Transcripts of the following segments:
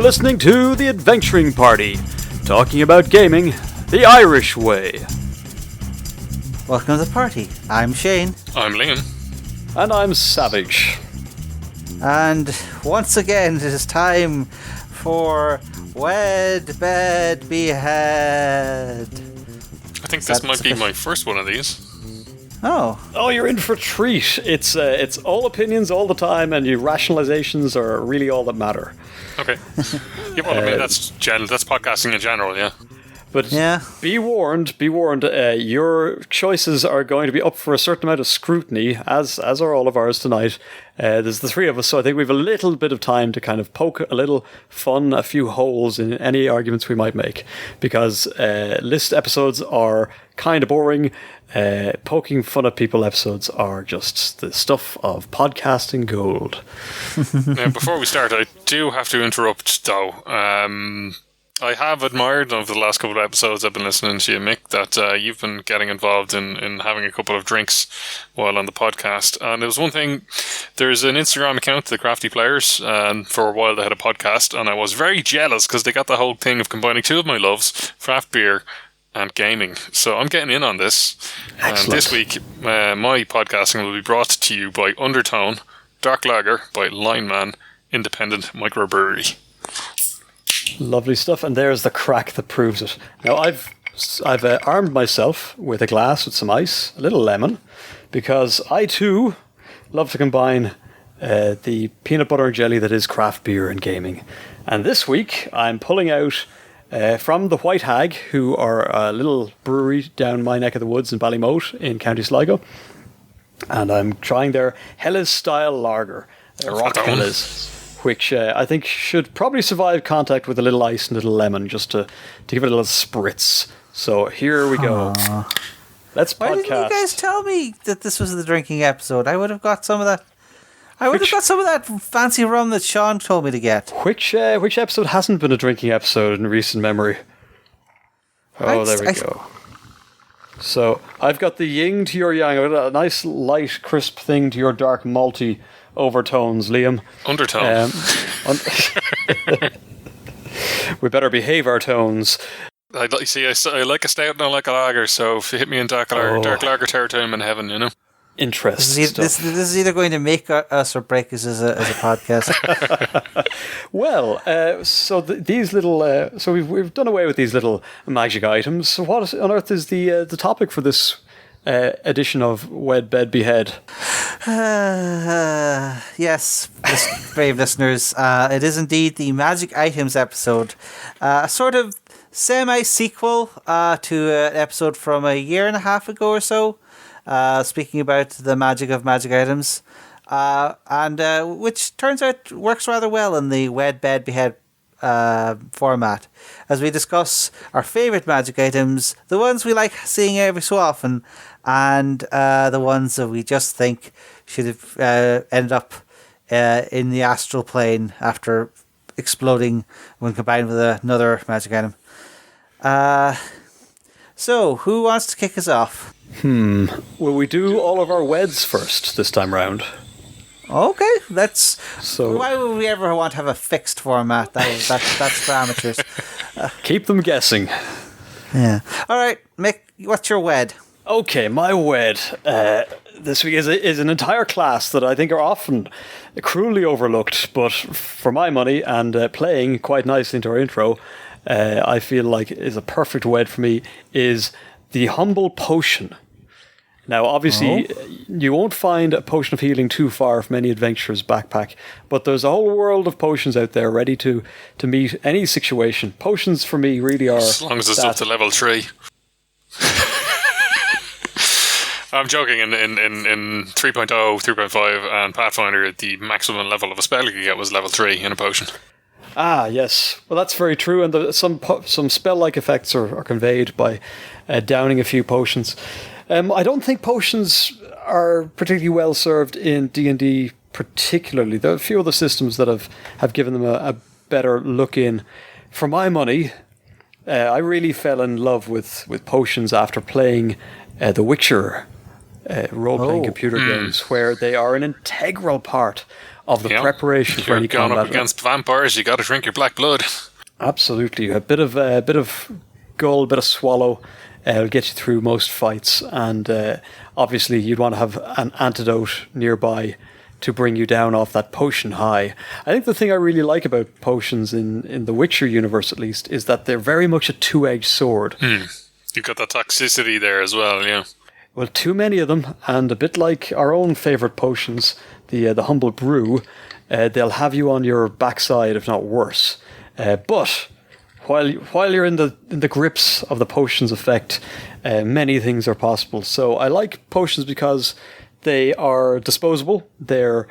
listening to The Adventuring Party, talking about gaming the Irish way. Welcome to the party. I'm Shane. I'm Liam. And I'm Savage. And once again, it is time for Wed, Bed, Behead. I think this might be my first one of these. Oh, you're in for a treat. It's all opinions all the time, and your rationalizations are really all that matter. Okay. Yeah, well, I mean, that's podcasting in general, yeah. But yeah. Be warned, your choices are going to be up for a certain amount of scrutiny, as are all of ours tonight. There's the three of us, so I think we have a little bit of time to kind of poke a little fun, a few holes in any arguments we might make. Because list episodes are kind of boring. Poking fun at people episodes are just the stuff of podcasting gold. Now, before we start, I do have to interrupt, though. I have admired over the last couple of episodes I've been listening to you, Mick, that you've been getting involved in having a couple of drinks while on the podcast. And there was one thing, there's an Instagram account, The Crafty Players, and for a while they had a podcast, and I was very jealous because they got the whole thing of combining two of my loves, craft beer and gaming. So I'm getting in on this. Excellent. And this week, my podcasting will be brought to you by Undertone, Dark Lager by Lineman, Independent Microbrewery. Lovely stuff, and there's the crack that proves it. Now, I've armed myself with a glass with some ice, a little lemon, because I too love to combine the peanut butter and jelly that is craft beer and gaming. And this week, I'm pulling out from the White Hag, who are a little brewery down my neck of the woods in Ballymote in County Sligo, and I'm trying their Helles style lager, Rock Helles, which I think should probably survive contact with a little ice and a little lemon, just to give it a little spritz. So here we go. Let's podcast. Why didn't you guys tell me that this was the drinking episode? I would have got some of that. I would have got some of that fancy rum that Sean told me to get. Which episode hasn't been a drinking episode in recent memory? Oh, there we go. So I've got the yin to your yang. I've got a nice light, crisp thing to your dark, malty overtones, Liam. Undertone. We better behave our tones. I like a stout and I like a lager, so if you hit me in dark lager territory, I'm in heaven, you know? Interesting. This is either going to make us or break us as a podcast. Well, so these little, so we've done away with these little magic items. So what on earth is the topic for this edition of Wed, Bed, Behead? Yes, brave listeners, it is indeed the magic items episode, a sort of semi-sequel to an episode from a year and a half ago or so. Speaking about the magic of magic items, and which turns out works rather well in the Wed, Bed, Behead format, as we discuss our favourite magic items, the ones we like seeing every so often, and the ones that we just think should have ended up in the astral plane after exploding when combined with another magic item. So, who wants to kick us off? Will we do all of our weds first this time round? Okay, so why would we ever want to have a fixed format? That's for amateurs. Keep them guessing. Yeah. All right, Mick, what's your wed? Okay, my wed this week is an entire class that I think are often cruelly overlooked, but for my money and playing quite nicely into our intro, I feel like is a perfect wed for me, is the Humble Potion. Now, obviously, you won't find a potion of healing too far from any adventurer's backpack, but there's a whole world of potions out there ready to meet any situation. Potions, for me, really are... As long as it's up to level 3. I'm joking, in 3.0, 3.5 and Pathfinder, the maximum level of a spell you could get was level 3 in a potion. Ah, yes. Well, that's very true, and some spell-like effects are conveyed by downing a few potions. I don't think potions are particularly well served in D&D particularly. There are a few other systems that have given them a better look in. For my money, I really fell in love with potions after playing The Witcher role-playing computer games, where they are an integral part of the preparation for any going combat. Up against vampires, you got to drink your black blood. Absolutely, a bit of gull, a bit of swallow. It'll get you through most fights, and obviously you'd want to have an antidote nearby to bring you down off that potion high. I think the thing I really like about potions in the Witcher universe, at least, is that they're very much a two-edged sword. You've got that toxicity there as well, yeah. Well, too many of them, and a bit like our own favourite potions, the Humble Brew, they'll have you on your backside, if not worse. But while you're in the grips of the potion's effect, many things are possible. So I like potions because they are disposable, they're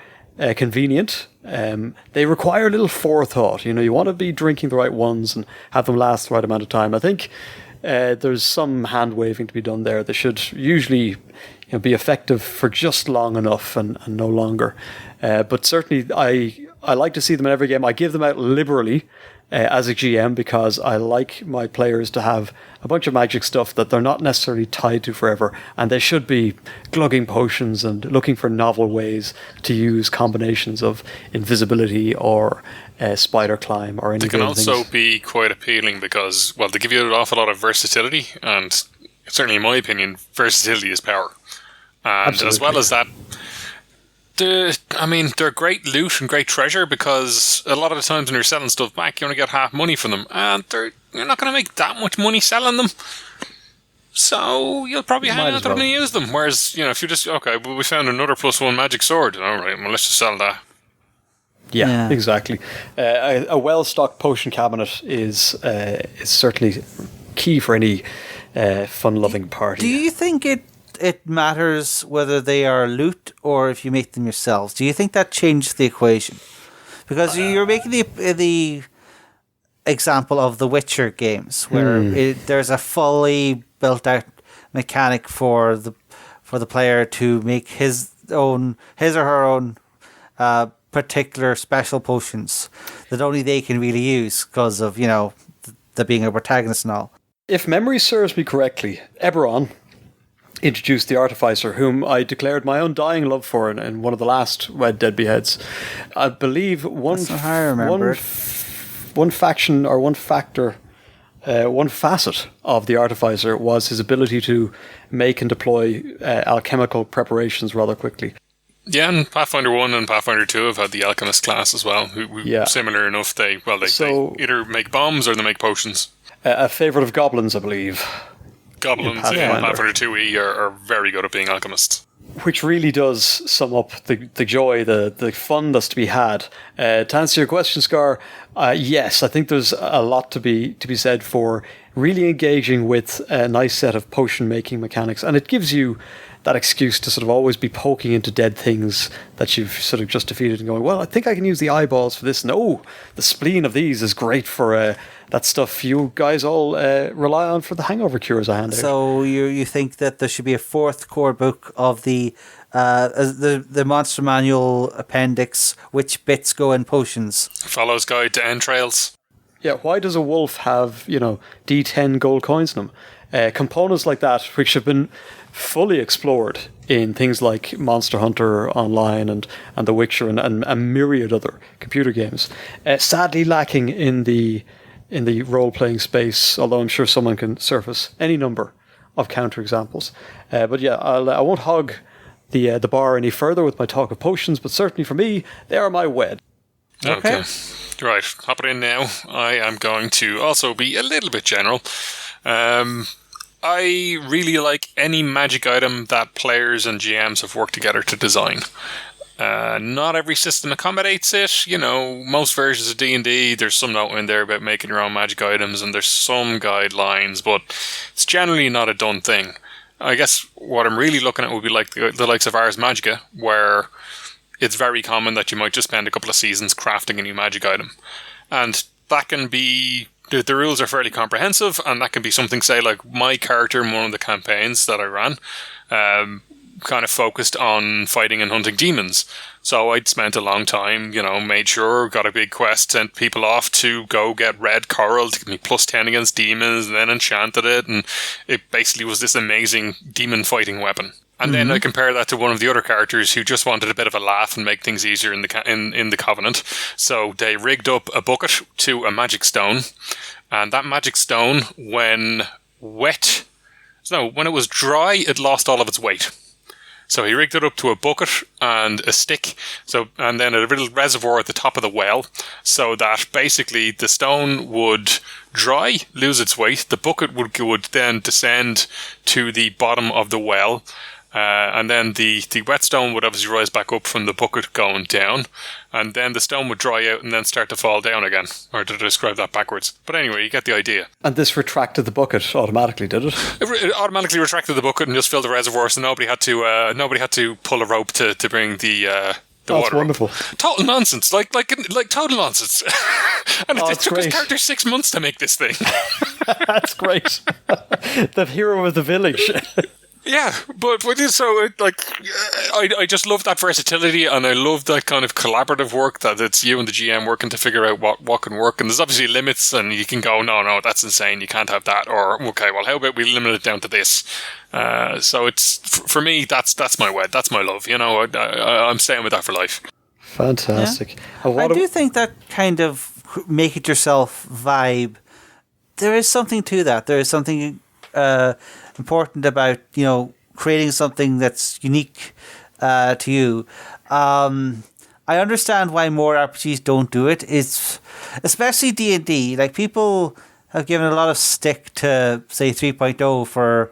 convenient, they require a little forethought. You want to be drinking the right ones and have them last the right amount of time. I think there's some hand-waving to be done there. They should usually be effective for just long enough and no longer. But certainly I like to see them in every game. I give them out liberally as a GM because I like my players to have a bunch of magic stuff that they're not necessarily tied to forever, and they should be glugging potions and looking for novel ways to use combinations of invisibility or spider climb or anything. They can also be quite appealing because, well, they give you an awful lot of versatility, and certainly in my opinion, versatility is power. And absolutely. As well as that, they're great loot and great treasure because a lot of the times when you're selling stuff back, you only get half money from them, and you're not going to make that much money selling them. So you'll probably hang out there and use them. Whereas, if you just, we found another +1 magic sword. All right, well, let's just sell that. Yeah, exactly. A well-stocked potion cabinet is certainly key for any fun-loving party. Do you think it matters whether they are loot or if you make them yourselves? Do you think that changes the equation? Because you're making the example of the Witcher games where there's a fully built out mechanic for the player to make his or her own particular special potions that only they can really use because of the being a protagonist and all. If memory serves me correctly, Eberron introduced the Artificer, whom I declared my undying love for in one of the last Red Dead Beheads. I believe one faction or one factor, one facet of the Artificer was his ability to make and deploy alchemical preparations rather quickly. Yeah, and Pathfinder 1 and Pathfinder 2 have had the Alchemist class as well. Similar enough, they either make bombs or they make potions. A favourite of goblins, I believe. Goblins in Pathfinder 2e are very good at being alchemists. Which really does sum up the joy, the fun that's to be had. To answer your question, Scarr, yes, I think there's a lot to be said for really engaging with a nice set of potion making mechanics, and it gives you that excuse to sort of always be poking into dead things that you've sort of just defeated and going, well, I think I can use the eyeballs for this. And the spleen of these is great for that stuff you guys all rely on for the hangover cures I hand out. So you think that there should be a fourth core book of the Monster Manual appendix, which bits go in potions? Follows Guide to Entrails. Yeah, why does a wolf have, D10 gold coins in them? Components like that, which have been fully explored in things like Monster Hunter Online and The Witcher and a myriad other computer games. Sadly lacking in the role-playing space, although I'm sure someone can surface any number of counterexamples. But yeah, I won't hog the bar any further with my talk of potions, but certainly for me, they are my wed. Okay. Right, hop it in now. I am going to also be a little bit general. I really like any magic item that players and GMs have worked together to design. Not every system accommodates it. Most versions of D&D, there's some note in there about making your own magic items, and there's some guidelines, but it's generally not a done thing. I guess what I'm really looking at would be like the likes of Ars Magica, where it's very common that you might just spend a couple of seasons crafting a new magic item. And that can be... The rules are fairly comprehensive, and that can be something, say, like my character in one of the campaigns that I ran kind of focused on fighting and hunting demons. So I'd spent a long time, made sure, got a big quest, sent people off to go get red coral to give me +10 against demons, and then enchanted it, and it basically was this amazing demon fighting weapon. And then I compare that to one of the other characters who just wanted a bit of a laugh and make things easier in the Covenant. So they rigged up a bucket to a magic stone, and that magic stone, when it was dry, it lost all of its weight. So he rigged it up to a bucket and a stick, and then a little reservoir at the top of the well, so that basically the stone would dry, lose its weight. The bucket would then descend to the bottom of the well, and then the wet stone would obviously rise back up from the bucket going down, and then the stone would dry out and then start to fall down again. Or did I describe that backwards? But anyway, you get the idea. And this retracted the bucket automatically, did it? It automatically retracted the bucket and just filled the reservoir, so nobody had to pull a rope to bring the water. That's wonderful. Total nonsense, like total nonsense. And it took great. his character 6 months to make this thing. That's great. The hero of the village. Yeah, but so I just love that versatility, and I love that kind of collaborative work that it's you and the GM working to figure out what can work. And there's obviously limits, and you can go, no, that's insane, you can't have that, or okay, well, how about we limit it down to this? So it's for me, that's my wed, that's my love. I'm staying with that for life. Fantastic. Yeah. I do think that kind of make it yourself vibe. There is something to that. There is something important about creating something that's unique to you. I understand why more RPGs don't do it. It's especially D&D. Like, people have given a lot of stick to say 3.0 for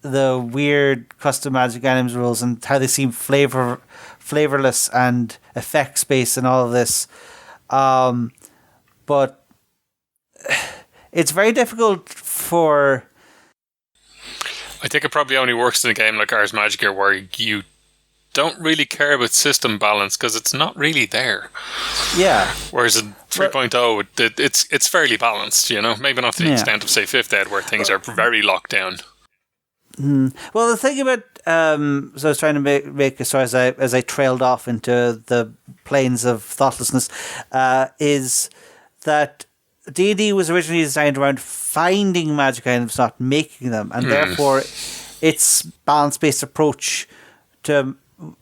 the weird custom magic items rules and how they seem flavorless and effects based and all of this. But it's very difficult for. I think it probably only works in a game like Ars Magica where you don't really care about system balance because it's not really there. Yeah. Whereas in 3.0, it's fairly balanced, maybe not to the extent of, say, 5th Ed where things are very locked down. Well, the thing about so I was trying to make so as I trailed off into the plains of thoughtlessness, is that D&D was originally designed around finding magic items, not making them, and therefore its balance-based approach to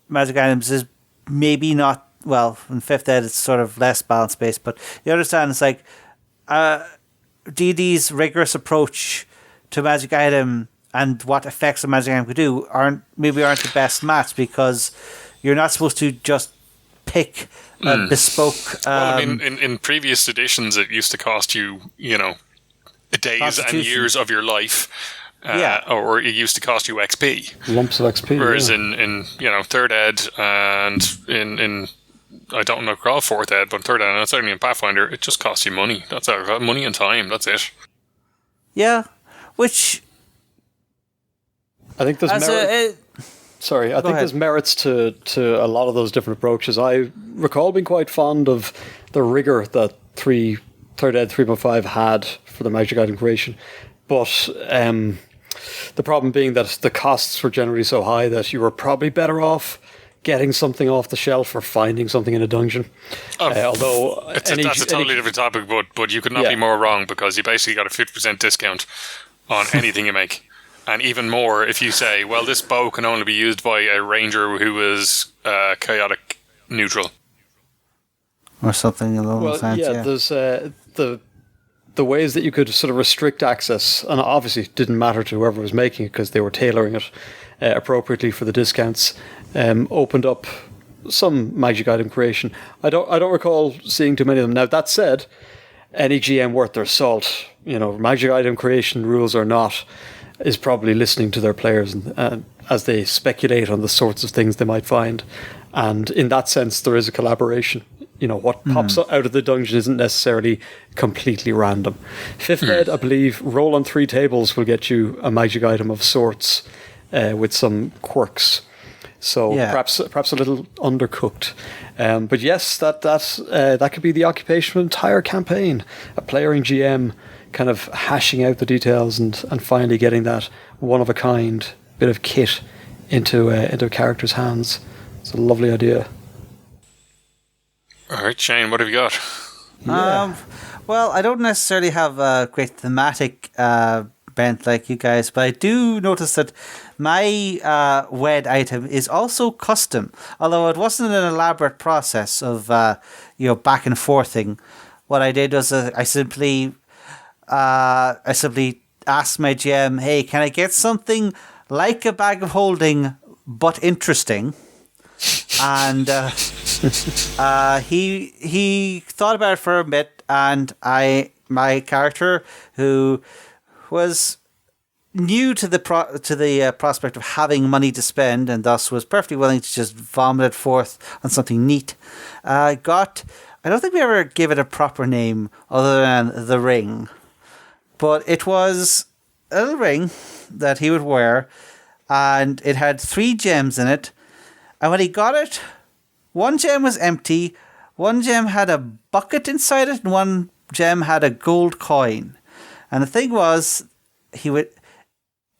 magic items is maybe not, well, in 5th Ed it's sort of less balance-based, but you understand it's like D&D's rigorous approach to magic item and what effects a magic item could do aren't the best match, because you're not supposed to just pick a bespoke. Well, I mean, in previous editions, it used to cost you, days and years of your life. Or it used to cost you XP. Lumps of XP. Whereas in 3rd Ed and in I don't know, recall 4th Ed, but 3rd Ed and certainly in Pathfinder, it just costs you money. That's it. Money and time. That's it. Yeah, which I think there's merit. Sorry, I think there's merits to a lot of those different approaches. I recall being quite fond of the rigor that 3rd Ed 3.5 had for the magic item creation, but the problem being that the costs were generally so high that you were probably better off getting something off the shelf or finding something in a dungeon. Although that's a totally different topic, but you could not be more wrong, because you basically got a 50% discount on anything you make. And even more if you say, well, this bow can only be used by a ranger who is chaotic neutral. Or something along those lines. Yeah, there's the ways that you could sort of restrict access, and obviously it didn't matter to whoever was making it because they were tailoring it appropriately for the discounts, opened up some magic item creation. I don't recall seeing too many of them. Now, that said, any GM worth their salt, magic item creation rules or not, is probably listening to their players and as they speculate on the sorts of things they might find. And in that sense, there is a collaboration. What pops out of the dungeon isn't necessarily completely random. 5th Ed, I believe, roll on 3 tables will get you a magic item of sorts with some quirks. So perhaps a little undercooked. But yes, that could be the occupation of an entire campaign. A player and GM kind of hashing out the details and finally getting that one-of-a-kind bit of kit into a character's hands. It's a lovely idea. All right, Shane, what have you got? Well, I don't necessarily have a great thematic bent like you guys, but I do notice that my wed item is also custom. Although it wasn't an elaborate process of back and forthing. What I did was I simply asked my GM, "Hey, can I get something like a bag of holding but interesting?" And he thought about it for a bit, and my character, who was new to the prospect of having money to spend, and thus was perfectly willing to just vomit it forth on something neat, I don't think we ever gave it a proper name other than the ring, but it was a little ring that he would wear, and it had 3 gems in it. And when he got it, 1 gem was empty, 1 gem had a bucket inside it, and 1 gem had a gold coin. And the thing was, the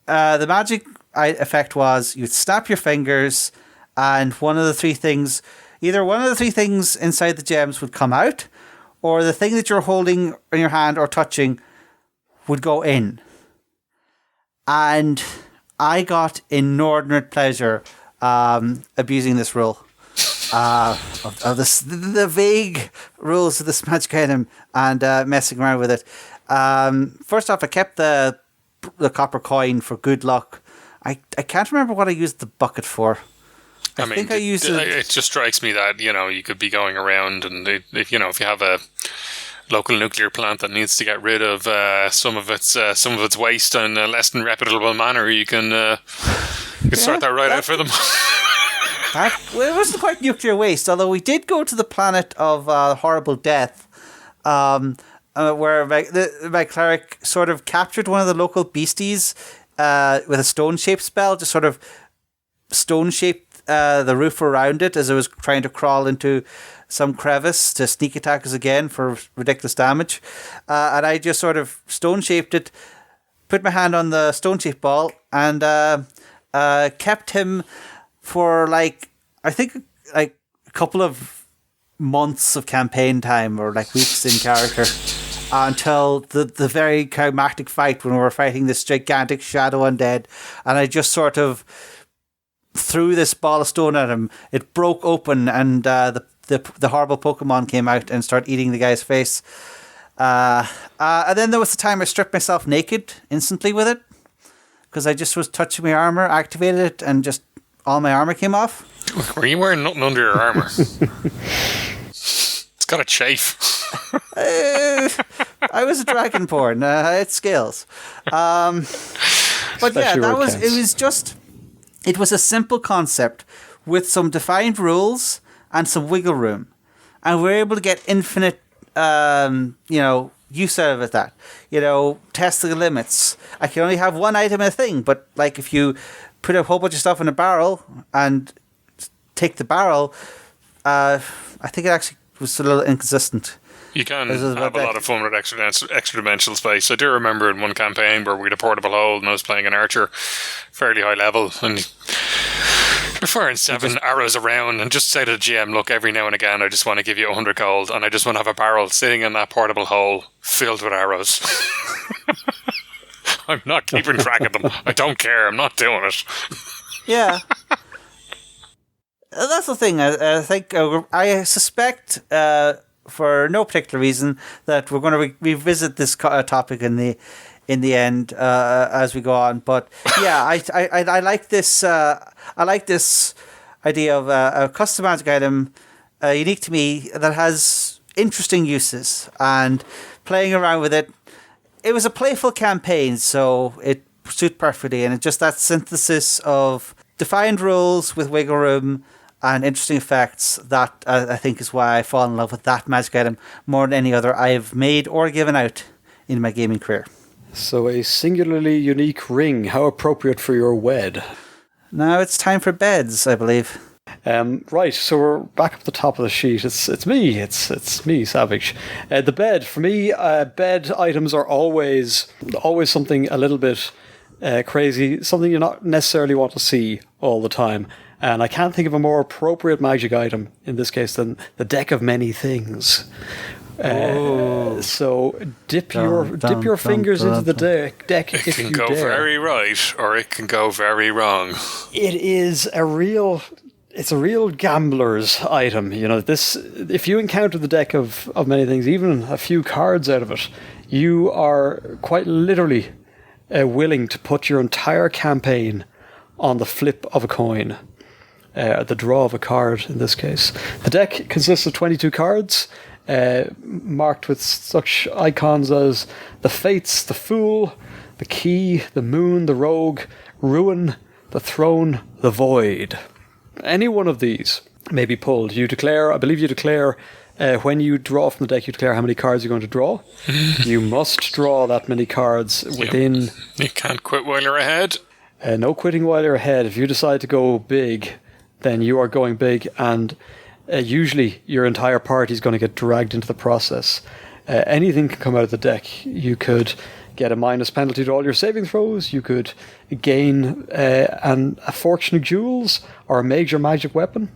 magic effect was you'd snap your fingers, and either one of the 3 things inside the gems would come out, or the thing that you're holding in your hand or touching would go in. And I got inordinate pleasure abusing this rule. Of the vague rules of this magic item and messing around with it. First off, I kept the copper coin for good luck. I can't remember what I used the bucket for. I think I used it. It just strikes me that you could be going around, and if you have a local nuclear plant that needs to get rid of some of its waste in a less than reputable manner, you can sort that right out for them. It wasn't quite nuclear waste, although we did go to the planet of horrible death, where my cleric sort of captured one of the local beasties with a stone-shaped spell, just sort of stone-shaped the roof around it as it was trying to crawl into some crevice to sneak attack us again for ridiculous damage. And I just sort of stone-shaped it, put my hand on the stone-shaped ball, and kept him for I think a couple of months of campaign time, or weeks in character, until the very climactic fight when we were fighting this gigantic shadow undead, and I just sort of threw this ball of stone at him. It broke open, and the horrible Pokemon came out and started eating the guy's face. And then there was the time I stripped myself naked instantly with it, because I just was touching my armor, activated it, and just all my armor came off. Were you wearing nothing under your armor? It's got a chafe. I was a dragonborn. It scales. But yeah, it was a simple concept with some defined rules and some wiggle room, and we were able to get infinite, use out of that. Test the limits. I can only have 1 item in a thing, but if you put a whole bunch of stuff in a barrel and take the barrel, I think it actually was a little inconsistent. You can have a lot of fun with extra dimensional space. I do remember in one campaign where we had a portable hold and I was playing an archer, fairly high level, and you're firing 7 arrows around, and just say to the GM, look, every now and again I just want to give you 100 gold, and I just want to have a barrel sitting in that portable hole filled with arrows. I'm not keeping track of them. I don't care. I'm not doing it. Yeah. That's the thing. I think I suspect, for no particular reason, that we're going to revisit this topic in the end as we go on. But yeah, I like this. I like this idea of a custom magic item, unique to me, that has interesting uses, and playing around with it. It was a playful campaign, so it suited perfectly, and it's just that synthesis of defined rules with wiggle room and interesting effects that I think is why I fall in love with that magic item more than any other I've made or given out in my gaming career. So a singularly unique ring, how appropriate for your wed. Now it's time for beds, I believe. Right, so we're back up the top of the sheet. It's me, Savage. The bed, for me, bed items are always something a little bit crazy, something you not necessarily want to see all the time. And I can't think of a more appropriate magic item in this case than the deck of many things, So dip your fingers into the deck It if can you go dare. very right, or it can go very wrong. It is it's a real gambler's item. You know, this, if you encounter the deck of many things, even a few cards out of it, you are quite literally willing to put your entire campaign on the flip of a coin. The draw of a card in this case. The deck consists of 22 cards, marked with such icons as the Fates, the Fool, the Key, the Moon, the Rogue, Ruin, the Throne, the Void. Any one of these may be pulled. I believe you declare, when you draw from the deck, you declare how many cards you're going to draw. You must draw that many cards within... Yep. You can't quit while you're ahead. No quitting while you're ahead. If you decide to go big, then you are going big, and usually your entire party is going to get dragged into the process. Anything can come out of the deck. You could get a minus penalty to all your saving throws. You could gain a fortune of jewels or a major magic weapon.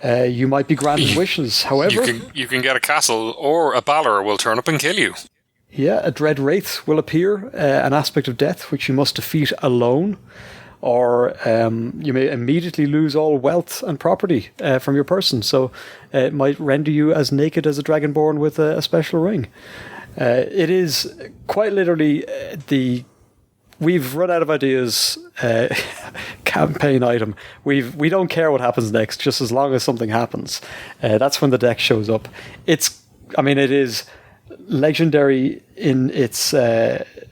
You might be granted wishes. However, you can get a castle, or a Balor will turn up and kill you. Yeah, a dread wraith will appear, an aspect of death which you must defeat alone. Or you may immediately lose all wealth and property from your person. So it might render you as naked as a dragonborn with a special ring. It is quite literally we've run out of ideas campaign item. We don't care what happens next, just as long as something happens. That's when the deck shows up. It is legendary in its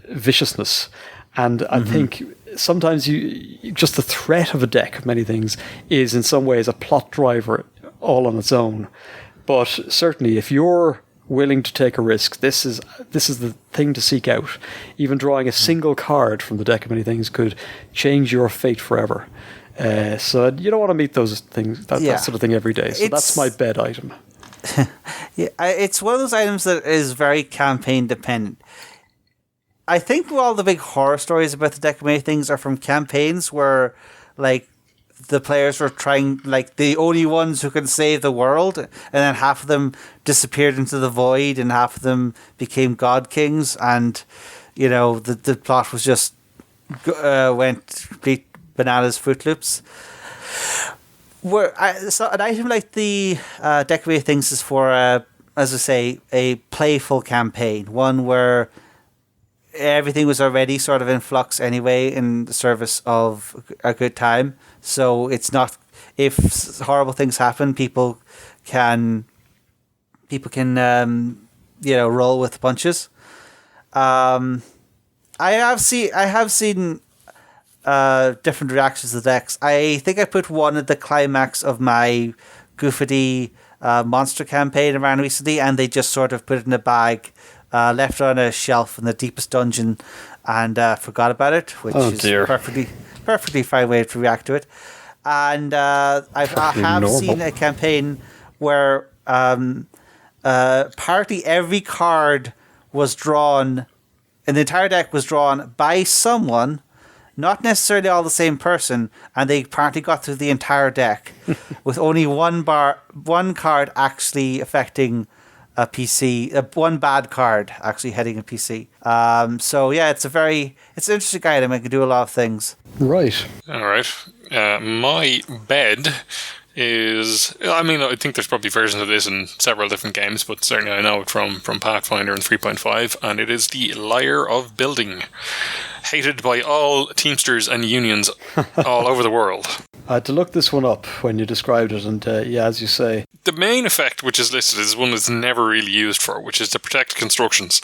viciousness. And I think sometimes just the threat of a deck of many things is in some ways a plot driver all on its own. But certainly if you're willing to take a risk, this is the thing to seek out. Even drawing a single card from the deck of many things could change your fate forever. So you don't want to meet those things, that sort of thing every day. So that's my bed item. Yeah, it's one of those items that is very campaign dependent. I think all the big horror stories about the deck of many things are from campaigns where, like, the players were trying, like, the only ones who can save the world, and then half of them disappeared into the void, and half of them became god kings, and, you know, the plot was just went complete bananas Fruit Loops. So an item like the deck of many things is for, as I say, a playful campaign, one where everything was already sort of in flux anyway in the service of a good time. So it's not, if horrible things happen, people can roll with the punches. I have seen different reactions to the decks. I think I put one at the climax of my Goofity monster campaign around recently, and they just sort of put it in a bag, left it on a shelf in the deepest dungeon, and forgot about it, which is perfectly fine way to react to it. And I have seen a campaign where partly every card was drawn, and the entire deck was drawn by someone, not necessarily all the same person, and they apparently got through the entire deck with only one card actually affecting a PC, one bad card actually hitting a PC. So yeah, it's an interesting item. It can do a lot of things. Right. All right. My bed is, I think there's probably versions of this in several different games, but certainly I know it from Pathfinder and 3.5, and it is the Liar of Building. Hated by all Teamsters and unions all over the world. I had to look this one up when you described it, and as you say. The main effect which is listed is one that's never really used for, which is to protect constructions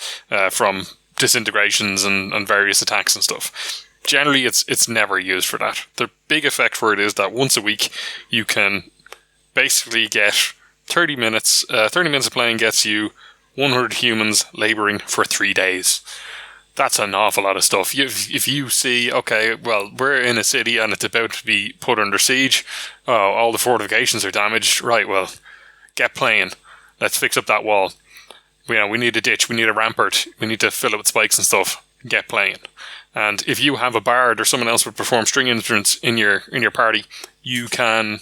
from disintegrations and various attacks and stuff. Generally, it's never used for that. The big effect for it is that once a week, you can basically get 30 minutes. 30 minutes of playing gets you 100 humans labouring for 3 days. That's an awful lot of stuff. If you see, okay, well, we're in a city and it's about to be put under siege. Oh, all the fortifications are damaged. Right, well, get playing. Let's fix up that wall. We need a ditch. We need a rampart. We need to fill it with spikes and stuff. Get playing. And if you have a bard or someone else would perform string instruments in your party, you can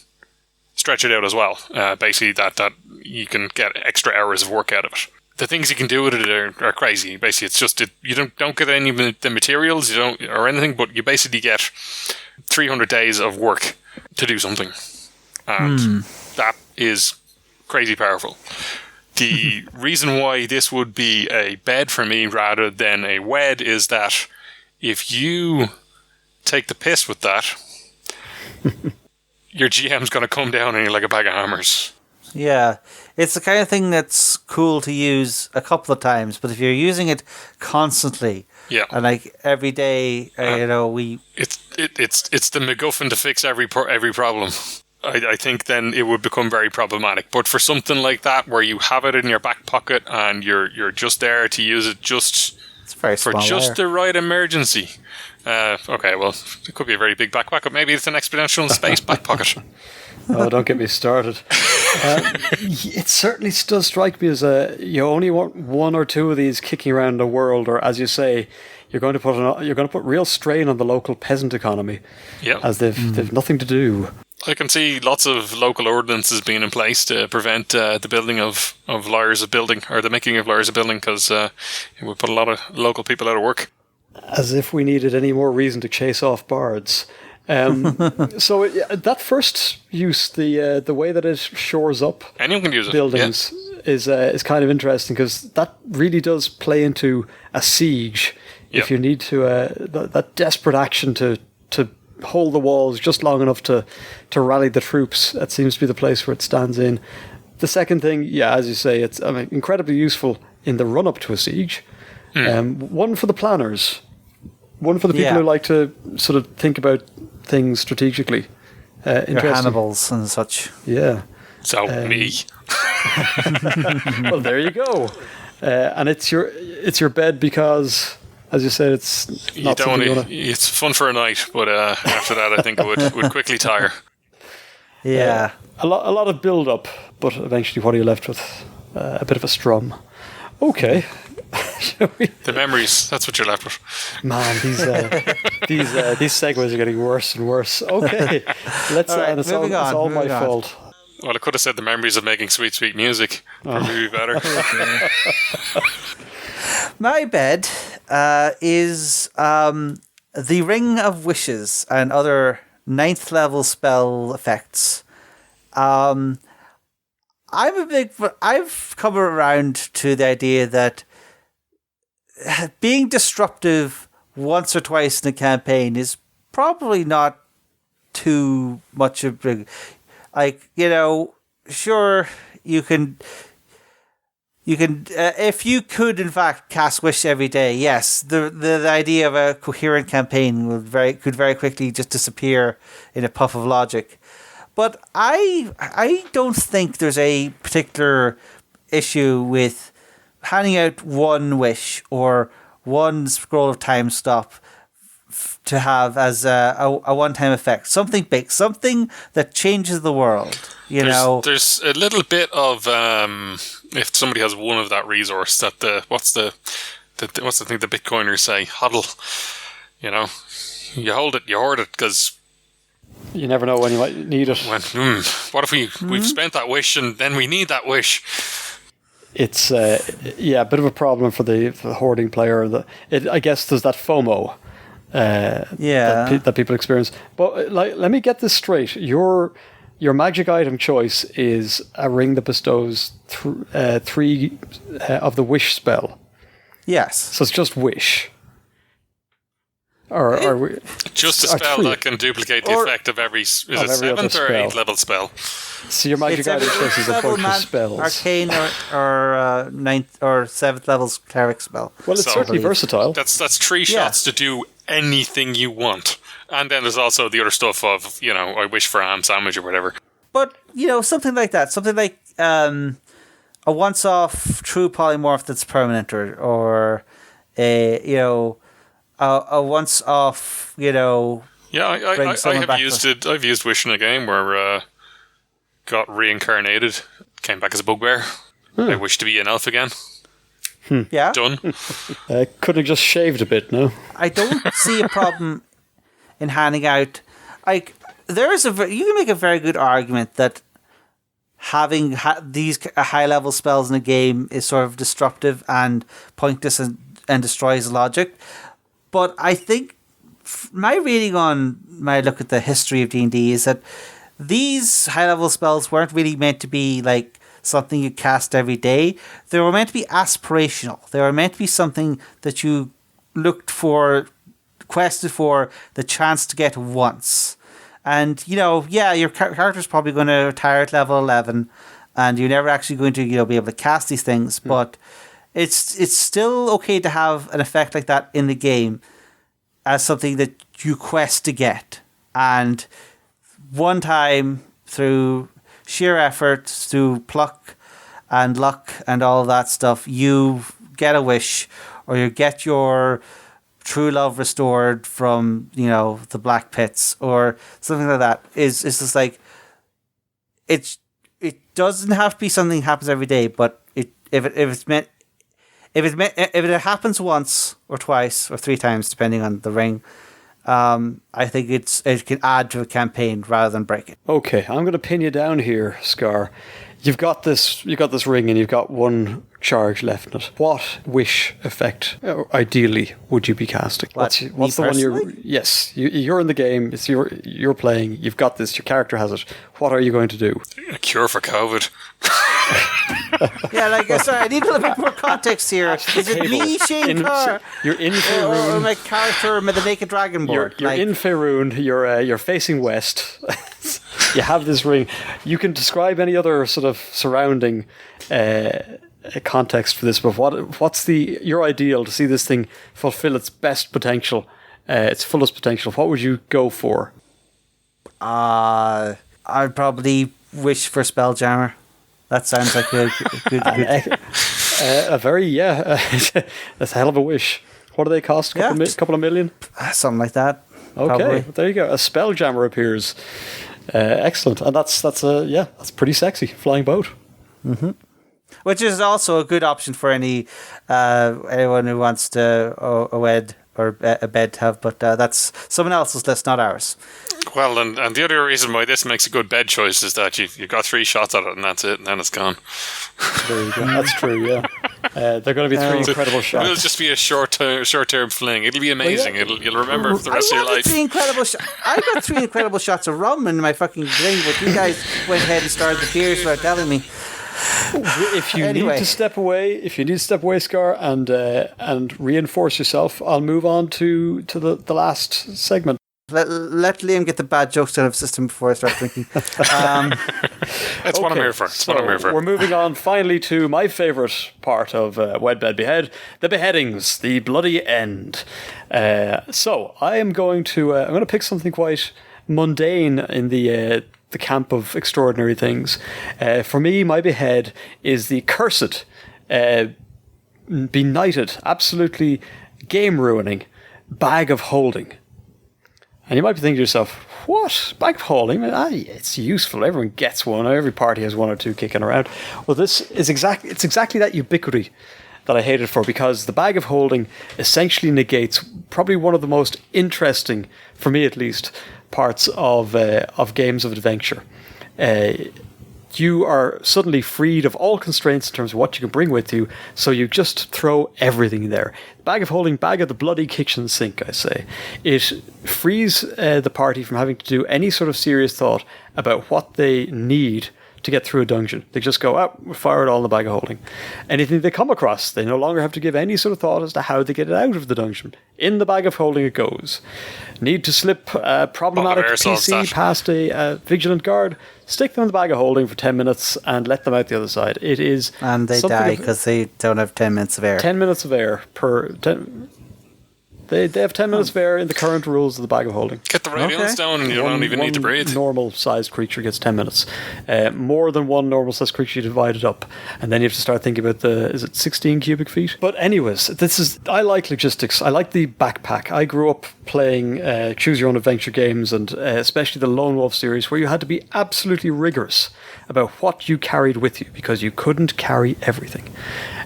stretch it out as well. Basically, that you can get extra hours of work out of it. the things you can do with it are crazy. Basically, it's just you don't get any of the materials, or anything, but you basically get 300 days of work to do something, and that is crazy powerful. The reason why this would be a bed for me rather than a wed is that if you take the piss with that, your GM's going to come down on you like a bag of hammers. Yeah, it's the kind of thing that's cool to use a couple of times, but if you're using it constantly, and like every day, it's the MacGuffin to fix every problem. I think then it would become very problematic. But for something like that, where you have it in your back pocket and you're just there to use it for just the right emergency. Okay, well, it could be a very big back pocket. Maybe it's an exponential space back pocket. Oh, don't get me started. It certainly does strike me as you only want one or two of these kicking around the world, or as you say, you're going to put real strain on the local peasant economy, as they've nothing to do. I can see lots of local ordinances being in place to prevent the building of Liars of Building, or the making of Liars of Building, because it would put a lot of local people out of work. As if we needed any more reason to chase off bards. So that first use, the way that it shores up anyone can use buildings is kind of interesting, because that really does play into a siege. If you need to that desperate action to hold the walls just long enough to rally the troops, that seems to be the place where it stands in. The second thing, as you say, it's incredibly useful in the run up to a siege. One for the planners, one for the people who like to sort of think about things strategically. Your Hannibals and such. Yeah. So me. Well, there you go. And it's your bed because, as you said, it's not it's fun for a night, but after that, I think it would quickly tire. Yeah. A lot of build up, but eventually, what are you left with? A bit of a strum. Okay. The memories, that's what you're left with. Man, these segues are getting worse and worse. Okay, let's. It's all my fault. Well, I could have said the memories of making sweet, sweet music. Probably be better. My bed is the Ring of Wishes and other 9th level spell effects. I've come around to the idea that being disruptive once or twice in a campaign is probably not too much of a... sure, you can if you could in fact cast Wish every day, yes, the idea of a coherent campaign could very quickly just disappear in a puff of logic. But I don't think there's a particular issue with handing out one wish or one scroll of time stop to have as a one-time effect. Something big, something that changes the world. There's a little bit of if somebody has one of that resource, that what's the thing the Bitcoiners say? HODL. You hold it, you hoard it, because you never know when you might need it. What if we've spent that wish and then we need that wish? It's a bit of a problem for the hoarding player. I guess there's that FOMO that people experience. But let me get this straight. Your magic item choice is a ring that bestows 3 of the wish spell. Yes. So it's just wish. Or are we just a spell that can duplicate the effect of every 7th or 8th level spell? So your magic item choice is a bunch of spells. Arcane or 9th or 7th level's cleric spell. Well, it's certainly versatile. That's 3 shots to do anything you want. And then there's also the other stuff of, I wish for a ham sandwich or whatever. But, something like that. Something like a once-off true polymorph that's permanent or a once-off, Yeah, I have used it. I've used Wish in a game where got reincarnated, came back as a bugbear. I wish to be an elf again. Yeah. Done. Couldn't have just shaved a bit, no? I don't see a problem in handing out... you can make a very good argument that having these high-level spells in a game is sort of disruptive and pointless and destroys logic. But I think my reading on my look at the history of D&D is that these high-level spells weren't really meant to be like something you cast every day. They were meant to be aspirational. They were meant to be something that you looked for, quested for the chance to get once. And, your character's probably going to retire at level 11 and you're never actually going to, be able to cast these things. But it's still okay to have an effect like that in the game as something that you quest to get. And one time, through sheer effort, through pluck and luck and all that stuff, you get a wish or you get your true love restored from, the black pits or something like that. It's just like, it doesn't have to be something that happens every day, but if it happens once or twice or 3 times, depending on the ring, I think it can add to a campaign rather than break it. Okay, I'm going to pin you down here, Scarr. You've got this ring and you've got 1 charge left in it. What wish effect, ideally, would you be casting? What's the one you're... Yes, you're in the game. It's you're playing. You've got this. Your character has it. What are you going to do? A cure for COVID. Yeah, sorry, I need a little bit more context here. Is it me, Shane Carr? You're in Faerun. Or my character with the Naked Dragon board? You're in Faerun. You're facing west. You have this ring. You can describe any other sort of surrounding context for this, but what's your ideal to see this thing fulfill its best potential, its fullest potential? What would you go for? I'd probably wish for Spelljammer. That sounds like a good. That's a hell of a wish. What do they cost? Couple of million? Something like that. Okay, probably. There you go. A Spelljammer appears. Excellent, and that's pretty sexy. Flying boat. Mm-hmm. Which is also a good option for anyone who wants to a wed or a bed to have, but that's someone else's list, not ours. Well, and the other reason why this makes a good bed choice is that you've got 3 shots at it and that's it, and then it's gone. There you go. That's true, yeah. They're going to be 3 incredible shots. It'll just be a short-term fling. It'll be amazing. You'll remember for the rest of your life. I got 3 incredible shots of rum in my fucking drink, but you guys went ahead and started the beers without telling me. If you need to step away, Scarr, and reinforce yourself, I'll move on to the last segment. Let Liam get the bad jokes out of the system before I start drinking. That's what I'm here for. We're moving on finally to my favourite part of Wed Bed Behead, the beheadings, the bloody end. So I'm going to pick something quite mundane in the camp of extraordinary things. For me, my behead is the cursed, benighted, absolutely game-ruining bag of holding. And you might be thinking to yourself, what? Bag of holding? It's useful. Everyone gets one. Every party has 1 or 2 kicking around. Well, this is exactly that ubiquity that I hate it for, because the bag of holding essentially negates probably one of the most interesting, for me at least, parts of games of adventure. You are suddenly freed of all constraints in terms of what you can bring with you, so you just throw everything there. Bag of holding, bag of the bloody kitchen sink, I say. It frees the party from having to do any sort of serious thought about what they need to get through a dungeon. They just go, we'll fire it all in the bag of holding. Anything they come across, they no longer have to give any sort of thought as to how they get it out of the dungeon. In the bag of holding it goes. Need to slip a problematic PC past a vigilant guard, stick them in the bag of holding for 10 minutes and let them out the other side. It is... And they die because they don't have 10 minutes of air. 10 minutes of air per... They have 10 minutes of air in the current rules of the bag of holding. Get the radios down and you don't even need to breathe. Normal-sized creature gets 10 minutes. More than one normal-sized creature, you divide it up. And then you have to start thinking about is it 16 cubic feet? But anyways, I like logistics. I like the backpack. I grew up playing choose-your-own-adventure games, and especially the Lone Wolf series, where you had to be absolutely rigorous about what you carried with you, because you couldn't carry everything.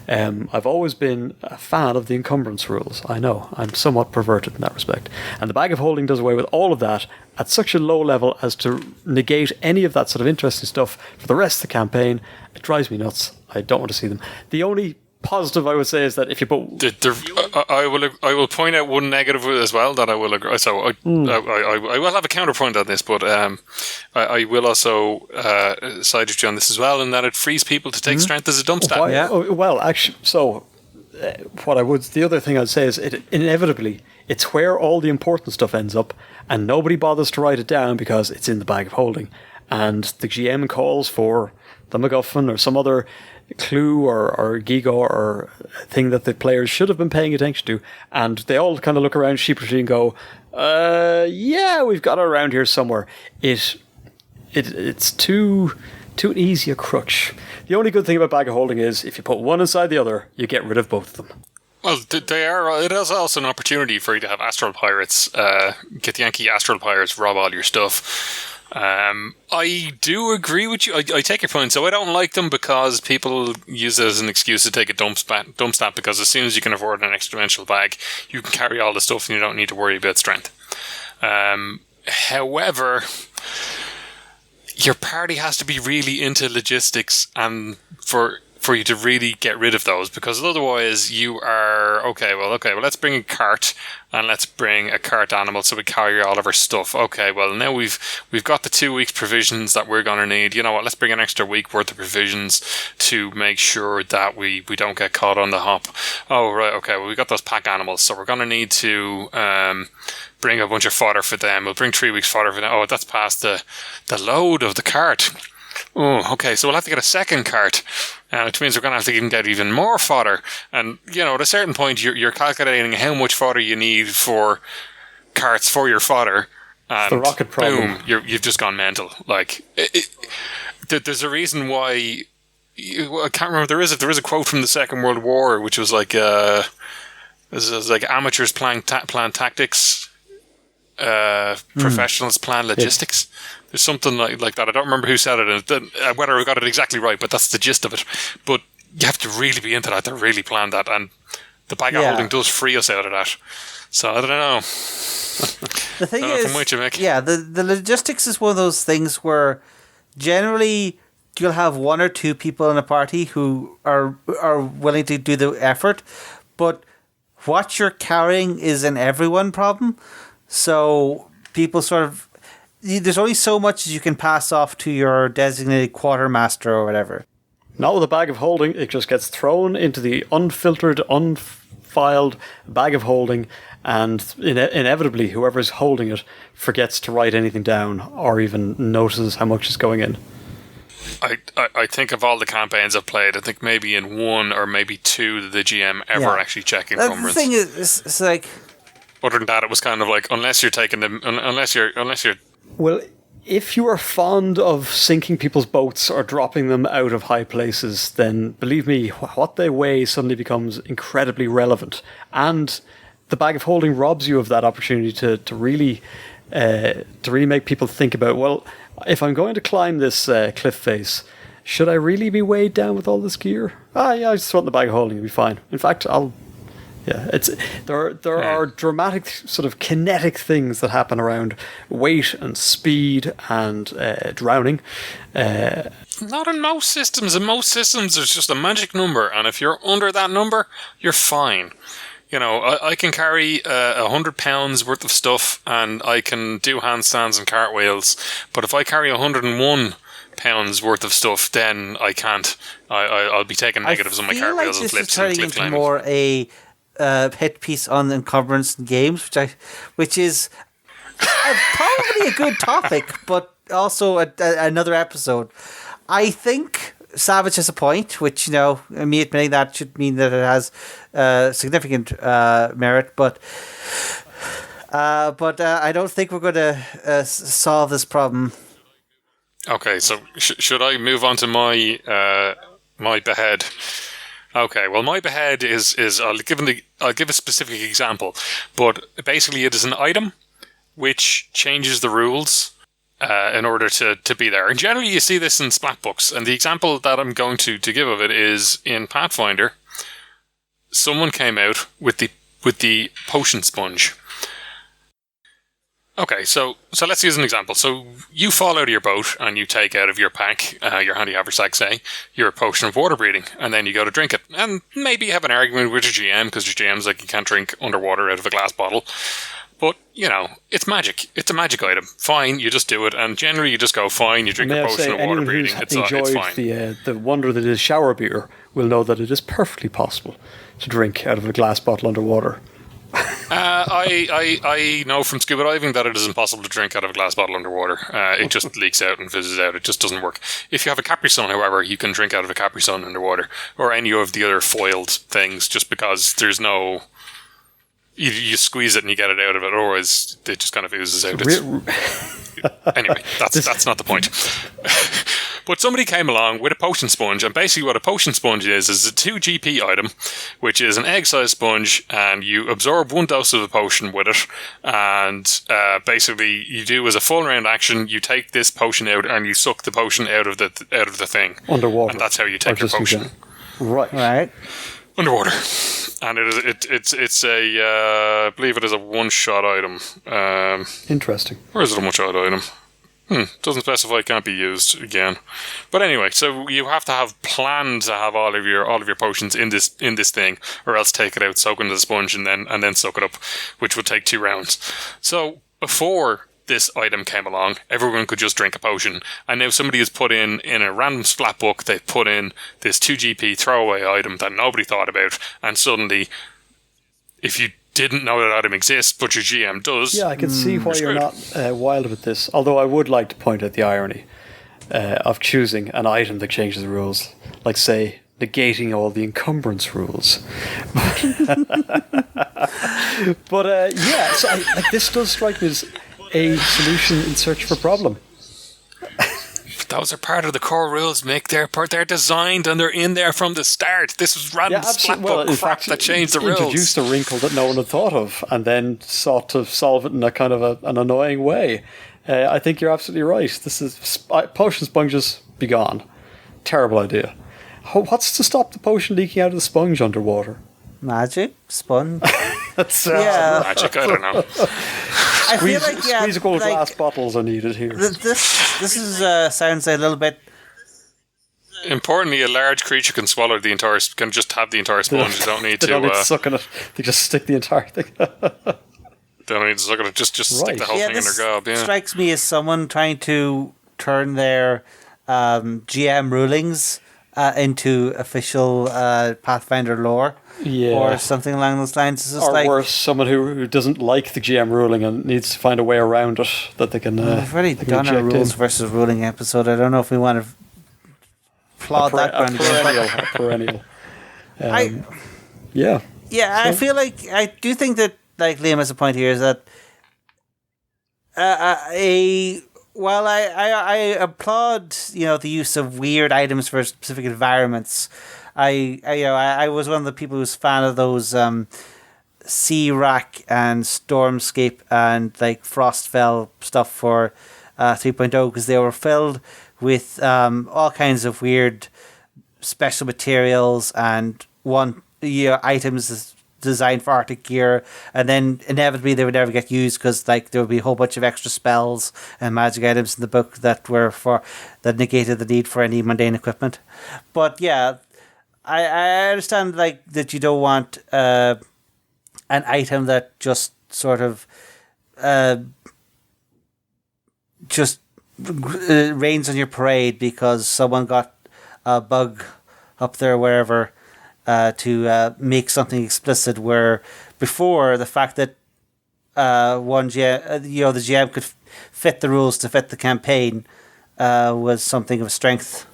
I've always been a fan of the encumbrance rules. I know, I'm so somewhat perverted in that respect. And the bag of holding does away with all of that at such a low level as to negate any of that sort of interesting stuff for the rest of the campaign. It drives me nuts. I don't want to see them. The only positive I would say is that if you put... I will point out one negative as well that I will agree. So I will have a counterpoint on this, but I will also side with you on this as well, in that it frees people to take strength as a dump stat. Yeah. Well, actually, so the other thing I'd say is it's where all the important stuff ends up, and nobody bothers to write it down because it's in the bag of holding, and the GM calls for the MacGuffin or some other clue or gigo or thing that the players should have been paying attention to, and they all kind of look around sheepishly and go, yeah, we've got it around here somewhere. It's too easy a crutch. The only good thing about bag of holding is if you put one inside the other, you get rid of both of them. Well, it is also an opportunity for you to have Astral Pirates, get the Yankee Astral Pirates, rob all your stuff. I do agree with you. I take your point. So I don't like them because people use it as an excuse to take a dump stat, because as soon as you can afford an extra dimensional bag, you can carry all the stuff and you don't need to worry about strength. However, your party has to be really into logistics and for you to really get rid of those, because otherwise you are okay, well let's bring a cart and let's bring a cart animal so we carry all of our stuff. Okay, well now we've got the 2 weeks provisions that we're going to need. You know what, let's bring an extra week worth of provisions to make sure that we don't get caught on the hop. Oh right, okay, well we got those pack animals, so we're going to need to bring a bunch of fodder for them. We'll bring 3 weeks fodder for them. Oh, that's past the load of the cart. Oh, okay, so we'll have to get a second cart, which means we're going to have to get even more fodder. And, you know, at a certain point, you're calculating how much fodder you need for carts for your fodder. And the rocket problem. Boom, you've just gone mental. Like, there's a reason why... I can't remember. There is a quote from the Second World War, which was like, amateurs plan tactics, professionals plan logistics. Yeah. There's something like that. I don't remember who said it, and whether I got it exactly right, but that's the gist of it. But you have to really be into that to really plan that, and the bag of holding does free us out of that. So I don't know. The thing is, the logistics is one of those things where generally you'll have one or two people in a party who are willing to do the effort, but what you're carrying is an everyone problem. So people sort of... There's only so much as you can pass off to your designated quartermaster or whatever. Not with a bag of holding. It just gets thrown into the unfiltered, unfiled bag of holding, and inevitably whoever's holding it forgets to write anything down or even notices how much is going in. I think of all the campaigns I've played, I think maybe in one or maybe two did the GM ever actually check encumbrance. The thing is, it's like... Other than that, it was kind of like, unless you're taking them, unless you're... Well, if you are fond of sinking people's boats or dropping them out of high places, then believe me, what they weigh suddenly becomes incredibly relevant. And the bag of holding robs you of that opportunity to really make people think about, well, if I'm going to climb this cliff face, should I really be weighed down with all this gear? I just throw it in the bag of holding, it'll be fine. In fact, there are dramatic sort of kinetic things that happen around weight and speed and drowning. Not in most systems. In most systems, there's just a magic number, and if you're under that number, you're fine. You know, I can carry 100 pounds worth of stuff, and I can do handstands and cartwheels. But if I carry 101 pounds worth of stuff, then I can't. I'll be taking negatives on my cartwheels and flips and cliff climbing. More a hit piece on encumbrance in games, which is probably a good topic, but also another episode. I think Savage has a point, which, you know, me admitting that should mean that it has significant merit, but I don't think we're going to solve this problem. Okay, so should I move on to my behead? Okay, well, my behead is I'll give a specific example, but basically it is an item which changes the rules in order to be there. And generally you see this in splat books, and the example that I'm going to give of it is in Pathfinder. Someone came out with the with the potion sponge. Okay, so let's use an example. So you fall out of your boat and you take out of your pack, your handy haversack, say, your potion of water breathing, and then you go to drink it. And maybe you have an argument with your GM, because your GM's like, you can't drink underwater out of a glass bottle. But, you know, it's magic. It's a magic item. Fine, you just do it. And generally you just go, fine, you drink a potion of water breathing. It's fine. The wonder that is shower beer will know that it is perfectly possible to drink out of a glass bottle underwater. I know from scuba diving that it is impossible to drink out of a glass bottle underwater. It just leaks out and fizzes out. It just doesn't work. If you have a Capri Sun, however, you can drink out of a Capri Sun underwater, or any of the other foiled things, just because there's no... You squeeze it and you get it out of it, otherwise it just kind of oozes out. Anyway, that's not the point. But somebody came along with a potion sponge, and basically what a potion sponge is a 2 GP item, which is an egg-sized sponge, and you absorb 1 dose of a potion with it, and basically you do as a full round action, you take this potion out and you suck the potion out of the thing Underwater. and that's how you take your potion. Right. Underwater. And it's a I believe it is a one-shot item. Interesting. Or is it a one-shot item? Doesn't specify, it can't be used again. But anyway, so you have to have planned to have all of your potions in this thing, or else take it out, soak it into the sponge, and then soak it up, which would take 2 rounds. So before this item came along, everyone could just drink a potion, and now somebody has put in a random splat book, they've put in this 2 GP throwaway item that nobody thought about, and suddenly, if you didn't know that item exists, but your GM does. Yeah, I can see why you're not wild with this. Although I would like to point out the irony of choosing an item that changes the rules, like say negating all the encumbrance rules. But yeah, so this does strike me as a solution in search of a problem. Those are part of the core rules, Mick. They're designed and they're in there from the start. This was random splatbook crap that changed the rules. Introduced a wrinkle that no one had thought of, and then sought to solve it in a kind of an annoying way. I think you're absolutely right. This is potion sponges, be gone. Terrible idea. What's to stop the potion leaking out of the sponge underwater? Magic sponge. That's magic. I don't know. I feel like squeezable glass bottles are needed here. This is sounds a little bit. Importantly, a large creature can swallow can just have the entire sponge. They don't need they to. Don't need to suck on it. They just stick the entire thing. They don't need to suck on it. Just stick the whole thing in their gob. Yeah. Strikes me as someone trying to turn their GM rulings into official Pathfinder lore. Yeah. Or something along those lines. It's just or worse, someone who doesn't like the GM ruling and needs to find a way around it that they can. We've already done a rules versus ruling episode. I don't know if we want to plod that ground again. Perennial. Yeah. Yeah, so. I feel like I do think that like Liam has a point here is that while I applaud the use of weird items for specific environments. I was one of the people who's fan of those Sea Rack and Stormscape and like Frostfell stuff for 3.0 because they were filled with all kinds of weird special materials and items designed for Arctic gear, and then inevitably they would never get used because like there would be a whole bunch of extra spells and magic items in the book that negated the need for any mundane equipment. But yeah. I understand like that you don't want an item that just sort of rains on your parade because someone got a bug up there wherever to make something explicit. Where before the fact that the GM could fit the rules to fit the campaign was something of strength.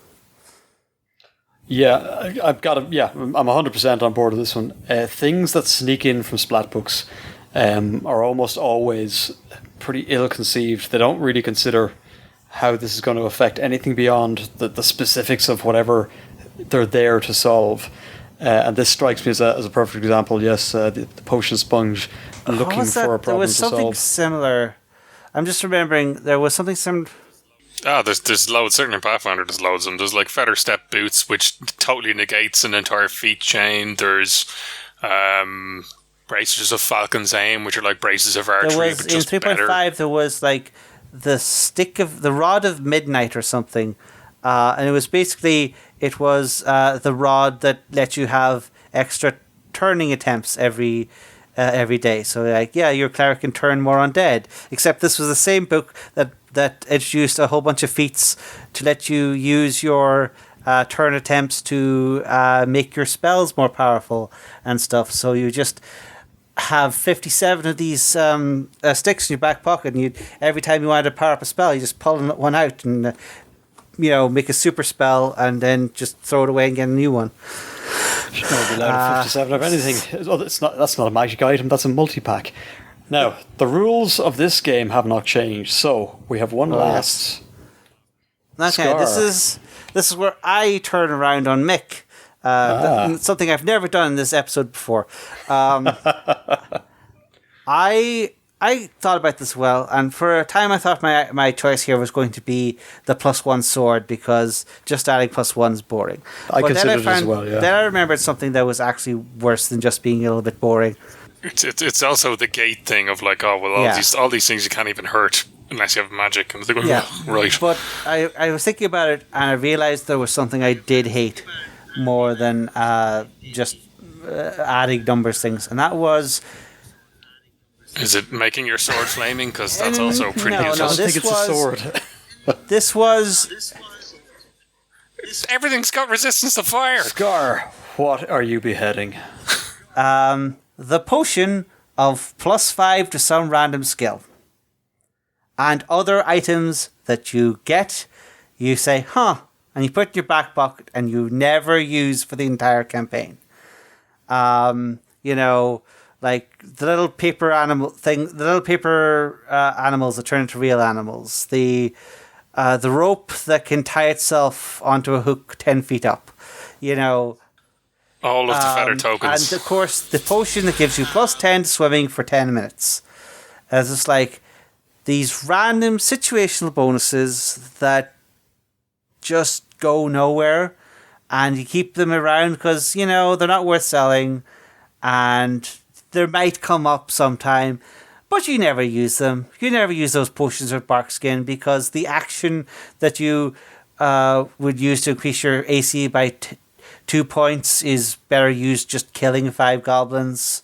Yeah, I'm 100% on board with this one. Things that sneak in from splat books are almost always pretty ill-conceived. They don't really consider how this is going to affect anything beyond the specifics of whatever they're there to solve. And this strikes me as a perfect example. Yes, the potion sponge looking for a problem to solve. There was something similar. I'm just remembering there was something similar. There's loads. Certainly in Pathfinder, there's loads of them. There's like feather step boots, which totally negates an entire feat chain. There's braces of Falcon's Aim, which are like braces of archery, There was but in just 3.5. better. There was like the rod of midnight or something, and it was basically the rod that let you have extra turning attempts every day. So like, yeah, your cleric can turn more undead. Except this was the same book that introduced a whole bunch of feats to let you use your turn attempts to make your spells more powerful and stuff. So you just have 57 of these sticks in your back pocket, and every time you wanted to power up a spell, you just pull one out and make a super spell, and then just throw it away and get a new one. Should never be allowed 57 of anything. Oh, that's not a magic item. That's a multi-pack. Now, the rules of this game have not changed, so we have one last. Okay, Scarr. this is where I turn around on Mick. Something I've never done in this episode before. I thought about this well, and for a time I thought my choice here was going to be the +1 sword, because just adding +1 is boring. I considered it as well, yeah. Then I remembered something that was actually worse than just being a little bit boring. It's also the gate thing of like, oh well, all these things you can't even hurt unless you have magic, and they're going, right. But I was thinking about it, and I realized there was something I did hate more than just adding numbers things, and that was. Is it making your sword flaming? Because that's also pretty No, useful. I think it's a sword. This was. Everything's got resistance to fire. Scarr, what are you beheading? The potion of +5 to some random skill. And other items that you get, you say, and you put in your back pocket and you never use for the entire campaign. Like the little paper animal thing, the little paper animals that turn into real animals. The rope that can tie itself onto a hook 10 feet up. All of the feather tokens. And of course, the potion that gives you +10 to swimming for 10 minutes. As it's like these random situational bonuses that just go nowhere, and you keep them around because, they're not worth selling, and they might come up sometime, but you never use them. You never use those potions of bark skin, because the action that you would use to increase your AC by 2 points is better used just killing 5 goblins.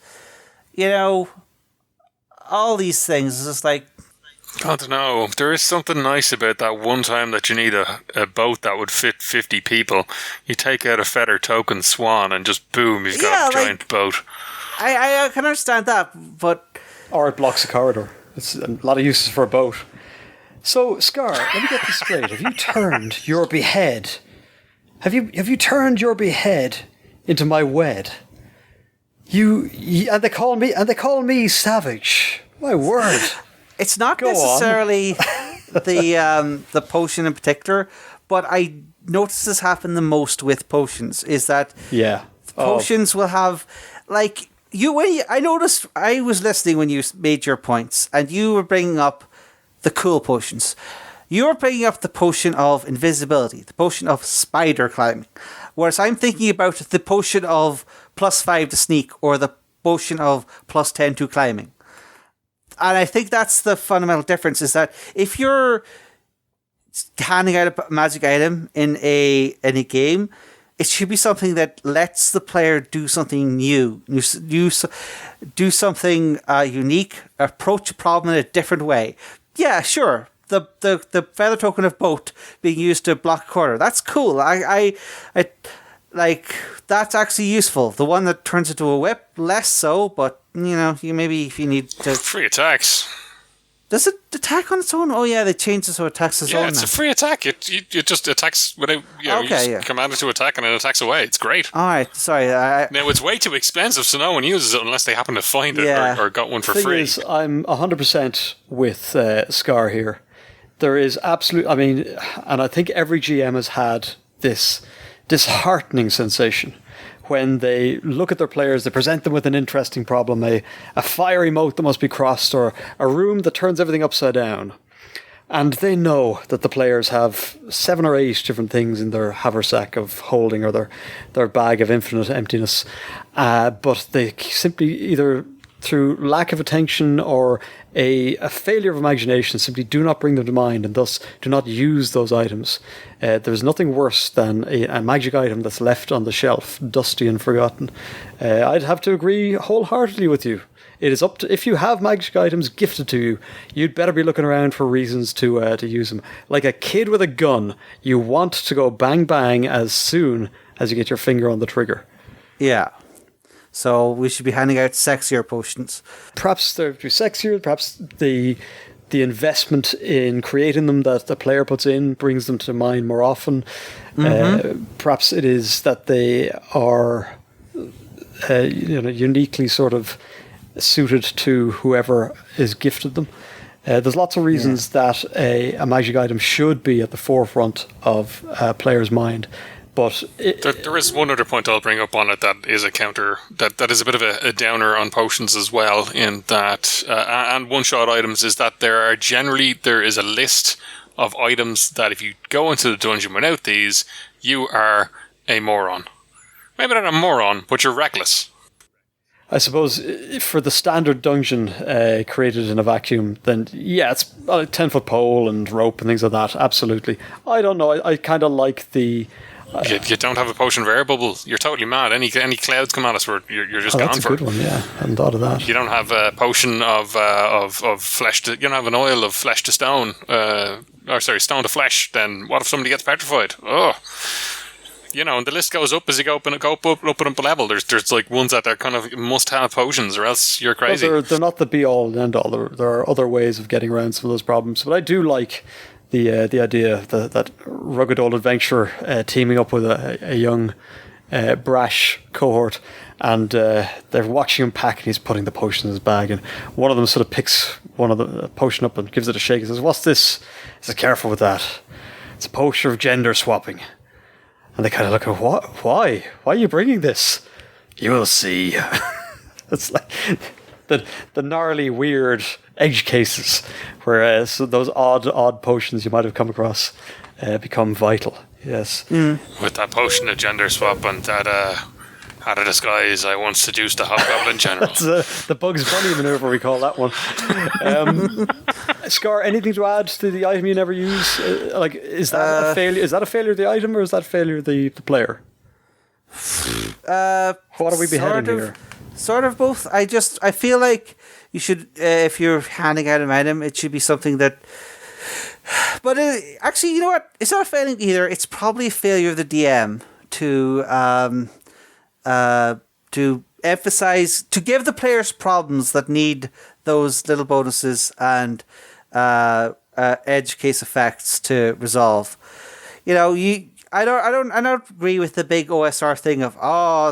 All these things is just like. I don't know. There is something nice about that one time that you need a boat that would fit 50 people. You take out a feather token swan and just boom, you've got a giant boat. I can understand that, but. Or it blocks a corridor. It's a lot of uses for a boat. So, Scarr, let me get this straight. Have you turned your behead? Have you turned your behead into my wed? You and they call me Savage. My word. It's not necessarily the potion in particular, but I notice this happen the most with potions. Is that potions will have like I noticed I was listening when you made your points, and you were bringing up the cool potions. You were bringing up the potion of invisibility, the potion of spider climbing, whereas I'm thinking about the potion of +5 to sneak, or the potion of +10 to climbing. And I think that's the fundamental difference, is that if you're handing out a magic item in a game, it should be something that lets the player do something new, do something unique, approach a problem in a different way. Yeah, sure. The feather token of boat being used to block a corner, that's cool. I like, that's actually useful. The one that turns into a whip, less so, but you maybe if you need to. Free attacks. Does it attack on its own? Oh yeah, they changed it so it attacks its own. Yeah, it's a free attack. It just attacks without. You just command it to attack and it attacks away. It's great. All right, sorry. Now it's way too expensive, so no one uses it unless they happen to find it or got one for free. Is, I'm 100% with Scarr here. There is absolute. I mean, and I think every GM has had this disheartening sensation when they look at their players, they present them with an interesting problem, a fiery moat that must be crossed, or a room that turns everything upside down. And they know that the players have 7 or 8 different things in their haversack of holding, or their bag of infinite emptiness. But they simply either through lack of attention or a failure of imagination, simply do not bring them to mind and thus do not use those items. There's nothing worse than a magic item that's left on the shelf, dusty and forgotten. I'd have to agree wholeheartedly with you. It is up to, if you have magic items gifted to you, you'd better be looking around for reasons to use them. Like a kid with a gun, you want to go bang bang as soon as you get your finger on the trigger. Yeah. So we should be handing out sexier potions. Perhaps they're sexier, perhaps the investment in creating them that the player puts in brings them to mind more often. Perhaps it is that they are uniquely sort of suited to whoever is gifted them. There's lots of reasons that a magic item should be at the forefront of a player's mind. But there is one other point I'll bring up on it that is a counter, that is a bit of a downer on potions as well, in that, and one-shot items, is that there is a list of items that if you go into the dungeon without these, you are a moron. Maybe not a moron, but you're reckless. I suppose for the standard dungeon created in a vacuum, then yeah, it's a 10-foot pole and rope and things like that, absolutely. I don't know, I kind of like the... You don't have a potion of air bubble. You're totally mad. Any clouds come at us, you're just gone for it. That's a good one. Yeah, I hadn't thought of that. You don't have a potion of flesh. You don't have an oil of flesh to stone. Stone to flesh. Then what if somebody gets petrified? Oh, and the list goes up as you go up and up a level. There's like ones that are kind of must have potions, or else you're crazy. Well, they're not the be all and end all. There are other ways of getting around some of those problems. But I do like the idea that rugged old adventurer teaming up with a young brash cohort, and they're watching him pack, and he's putting the potion in his bag, and one of them sort of picks one of the potion up and gives it a shake and says, "What's this?" He says, "Careful with that. It's a potion of gender swapping." And they kind of look at, "What? Why? Why are you bringing this?" "You'll see." It's like the gnarly, weird edge cases where so those odd potions you might have come across become vital. Yes. With that potion of gender swap and that how to disguise, I once seduced a hobgoblin general. That's the Bugs Bunny maneuver, we call that one. Scarr, anything to add to the item you never use? Is that a failure? Is that a failure of the item, or is that a failure of the player? What are we beheading here? Sort of both. I feel like you should, if you're handing out an item, it should be something that... But actually, you know what? It's not a failing either. It's probably a failure of the DM to emphasize, to give the players problems that need those little bonuses and edge case effects to resolve. I don't agree with the big OSR thing of,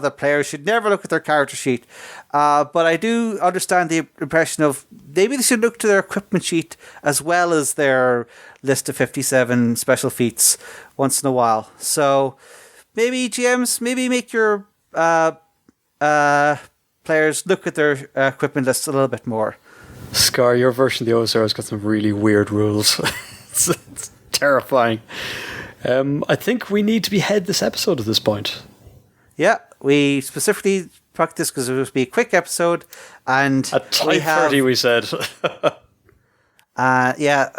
the players should never look at their character sheet. But I do understand the impression of maybe they should look to their equipment sheet as well as their list of 57 special feats once in a while. So maybe GMs, make your players look at their equipment list a little bit more. Scarr, your version of the OSR has got some really weird rules. it's terrifying. I think we need to behead this episode at this point. Yeah, we specifically picked this because it would be a quick episode, and at 5:30 we said. Yeah,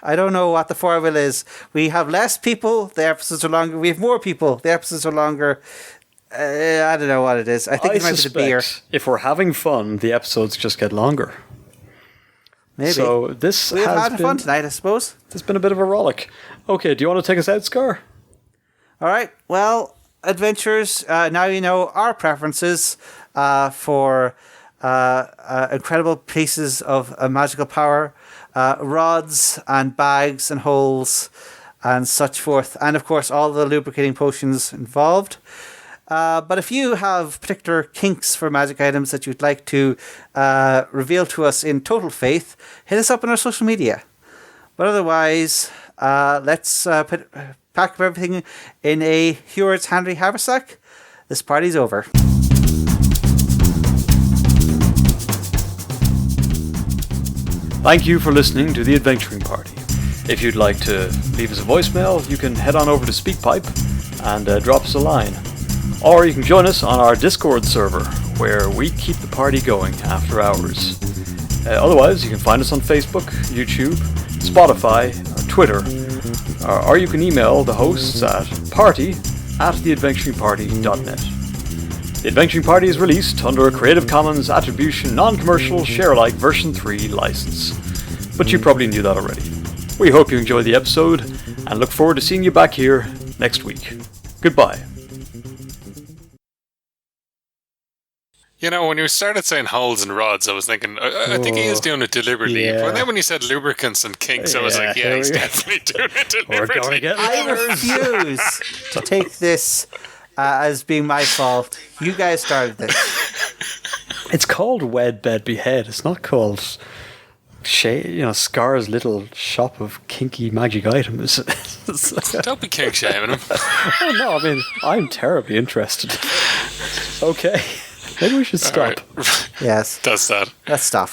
I don't know what the formula is. We have less people, the episodes are longer. We have more people, the episodes are longer. I don't know what it is. I think it might be the beer. If we're having fun, the episodes just get longer. Maybe. So we've had fun tonight, I suppose. It's been a bit of a rollick. Okay, do you want to take us out, Scarr? All right. Well, adventurers, now you know our preferences for incredible pieces of magical power, rods and bags and holes and such forth, and of course all the lubricating potions involved. But if you have particular kinks for magic items that you'd like to reveal to us in total faith, hit us up on our social media. But otherwise, let's pack up everything in a Heward's handy haversack. This party's over. Thank you for listening to The Adventuring Party. If you'd like to leave us a voicemail, you can head on over to SpeakPipe and drop us a line. Or you can join us on our Discord server, where we keep the party going after hours. Otherwise, you can find us on Facebook, YouTube, Spotify, or Twitter, or you can email the hosts at party@theadventuringparty.net. The Adventuring Party is released under a Creative Commons Attribution Non-Commercial Share-alike version 3 license. But you probably knew that already. We hope you enjoyed the episode, and look forward to seeing you back here next week. Goodbye. You know, when you started saying holes and rods, I was thinking, I think he is doing it deliberately. Yeah. But then when you said lubricants and kinks, I was like, yeah, he's definitely doing it We're going to deliberately. get I refuse to take this as being my fault. You guys started this. It's called Wed Bed Behead. It's not called Scarr's little shop of kinky magic items. Don't be kink shaming him. Oh no, I mean, I'm terribly interested. Okay, maybe we should stop. All right. Yes. That's that. Let's stop.